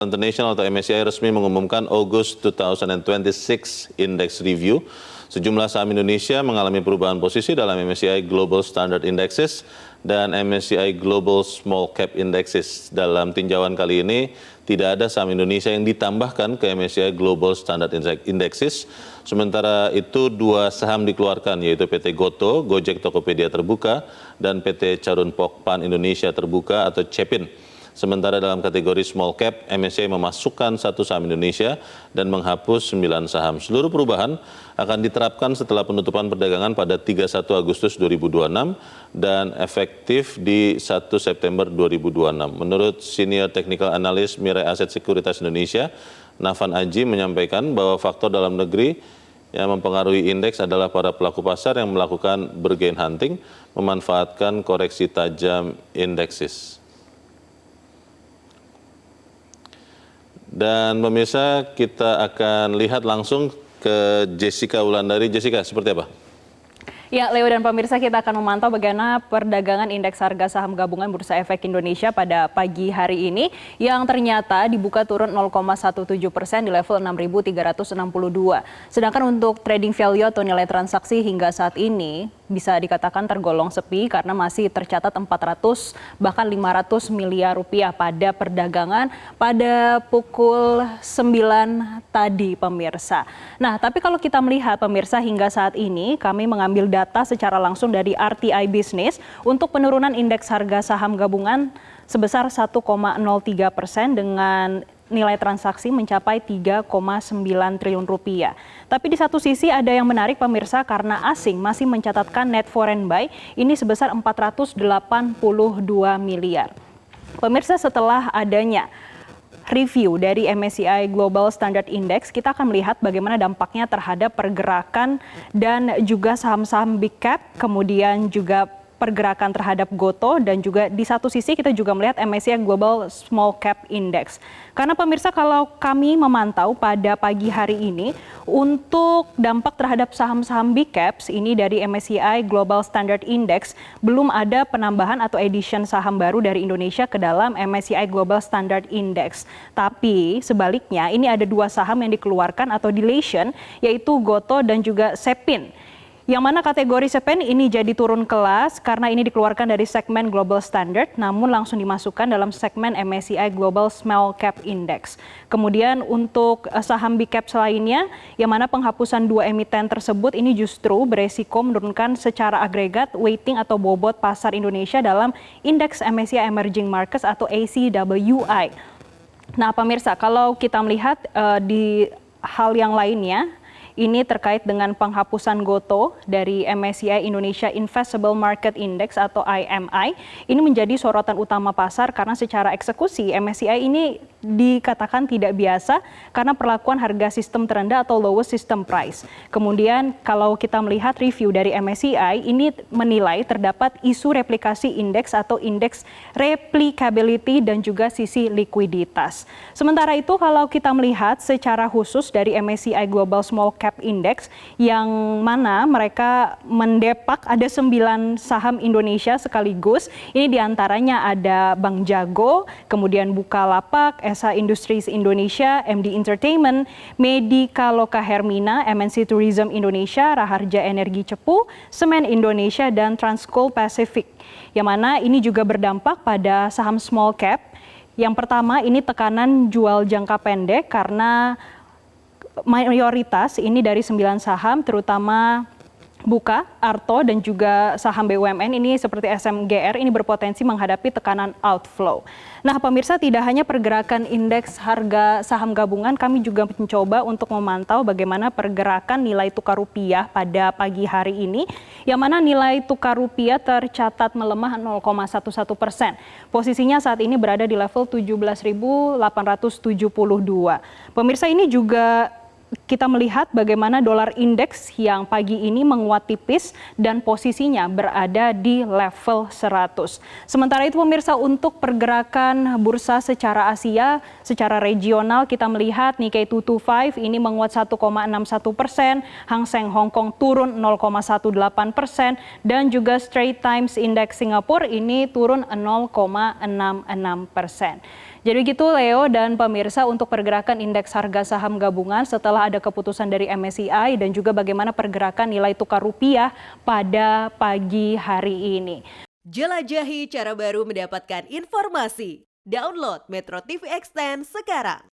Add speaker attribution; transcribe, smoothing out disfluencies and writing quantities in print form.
Speaker 1: International atau MSCI resmi mengumumkan August 2026 Index Review. Sejumlah saham Indonesia mengalami perubahan posisi dalam MSCI Global Standard Indexes dan MSCI Global Small Cap Indexes. Dalam tinjauan kali ini, tidak ada saham Indonesia yang ditambahkan ke MSCI Global Standard Indexes. Sementara itu, dua saham dikeluarkan, yaitu PT Goto, Gojek Tokopedia Terbuka, dan PT Carun Pokpan Indonesia Terbuka atau CEPIN. Sementara dalam kategori small cap, MSCI memasukkan satu saham Indonesia dan menghapus 9 saham. Seluruh perubahan akan diterapkan setelah penutupan perdagangan pada 31 Agustus 2026 dan efektif di 1 September 2026. Menurut Senior Technical Analyst Mirae Asset Sekuritas Indonesia, Nafan Aji menyampaikan bahwa faktor dalam negeri yang mempengaruhi indeks adalah para pelaku pasar yang melakukan bargain hunting, memanfaatkan koreksi tajam indeksis. Dan pemirsa, kita akan lihat langsung ke Jessica Wulandari. Jessica, seperti apa?
Speaker 2: Ya, Leo dan pemirsa, kita akan memantau bagaimana perdagangan indeks harga saham gabungan Bursa Efek Indonesia pada pagi hari ini yang ternyata dibuka turun 0,17% di level 6.362. Sedangkan untuk trading value atau nilai transaksi hingga saat ini bisa dikatakan tergolong sepi karena masih tercatat 400 bahkan 500 miliar rupiah pada perdagangan pada pukul 9 tadi, pemirsa. Nah, tapi kalau kita melihat, pemirsa, hingga saat ini kami mengambil data secara langsung dari RTI Business untuk penurunan indeks harga saham gabungan sebesar 1,03% dengan nilai transaksi mencapai 3,9 triliun rupiah. Tapi di satu sisi ada yang menarik, pemirsa, karena asing masih mencatatkan net foreign buy ini sebesar 482 miliar. Pemirsa, setelah adanya review dari MSCI Global Standard Index, kita akan melihat bagaimana dampaknya terhadap pergerakan dan juga saham-saham big cap, kemudian juga pergerakan terhadap Goto, dan juga di satu sisi kita juga melihat MSCI Global Small Cap Index. Karena pemirsa, kalau kami memantau pada pagi hari ini untuk dampak terhadap saham-saham big caps ini dari MSCI Global Standard Index, belum ada penambahan atau addition saham baru dari Indonesia ke dalam MSCI Global Standard Index. Tapi sebaliknya ini ada dua saham yang dikeluarkan atau deletion, yaitu Goto dan juga CEPIN. Yang mana kategori CEPIN ini jadi turun kelas karena ini dikeluarkan dari segmen Global Standard, namun langsung dimasukkan dalam segmen MSCI Global Small Cap Index. Kemudian untuk saham big cap lainnya, yang mana penghapusan dua emiten tersebut ini justru beresiko menurunkan secara agregat weighting atau bobot pasar Indonesia dalam indeks MSCI Emerging Markets atau ACWI. Nah, pemirsa, kalau kita melihat di hal yang lainnya, ini terkait dengan penghapusan Goto dari MSCI Indonesia Investable Market Index atau IMI. Ini menjadi sorotan utama pasar karena secara eksekusi MSCI ini dikatakan tidak biasa karena perlakuan harga sistem terendah atau lowest system price. Kemudian kalau kita melihat review dari MSCI ini menilai terdapat isu replikasi indeks atau indeks replicability dan juga sisi likuiditas. Sementara itu kalau kita melihat secara khusus dari MSCI Global Small Cap Index yang mana mereka mendepak ada 9 saham Indonesia sekaligus. Ini diantaranya ada Bank Jago, kemudian Bukalapak, Esa Industries Indonesia, MD Entertainment, Medika Loka Hermina, MNC Tourism Indonesia, Raharja Energi Cepu, Semen Indonesia, dan Transcool Pacific. Yang mana ini juga berdampak pada saham small cap. Yang pertama ini tekanan jual jangka pendek karena mayoritas ini dari 9 saham, terutama Buka, Arto, dan juga saham BUMN ini seperti SMGR ini berpotensi menghadapi tekanan outflow. Nah, pemirsa, tidak hanya pergerakan indeks harga saham gabungan, kami juga mencoba untuk memantau bagaimana pergerakan nilai tukar rupiah pada pagi hari ini, yang mana nilai tukar rupiah tercatat melemah 0,11%. Posisinya saat ini berada di level 17.872. Pemirsa, ini juga kita melihat bagaimana dolar indeks yang pagi ini menguat tipis dan posisinya berada di level 100. Sementara itu, pemirsa, untuk pergerakan bursa secara Asia, secara regional kita melihat Nikkei 225 ini menguat 1,61%, Hang Seng Hong Kong turun 0,18%, dan juga Straits Times Index Singapura ini turun 0,66%. Jadi gitu Leo dan pemirsa untuk pergerakan indeks harga saham gabungan setelah ada keputusan dari MSCI dan juga bagaimana pergerakan nilai tukar rupiah pada pagi hari ini.
Speaker 3: Jelajahi cara baru mendapatkan informasi. Download Metro TV Extend sekarang.